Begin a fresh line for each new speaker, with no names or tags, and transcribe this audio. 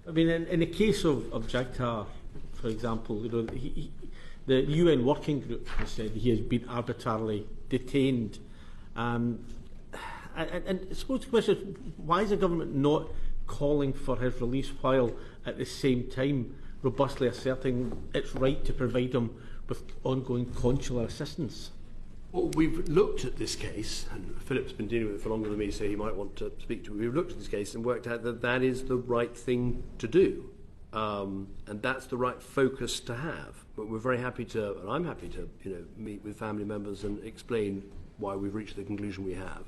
I mean, in the case of Jaggi, for example, the UN working group has said he has been arbitrarily detained. And I suppose the question is, why is the government not calling for his release while at the same time robustly asserting its right to provide him with ongoing consular assistance?
Well, we've looked at this case, and Philip's been dealing with it for longer than me, so he might want to speak to it. We've looked at this case and worked out that that is the right thing to do. And that's the right focus to have. But we're very happy to, and I'm happy to, meet with family members and explain why we've reached the conclusion we have.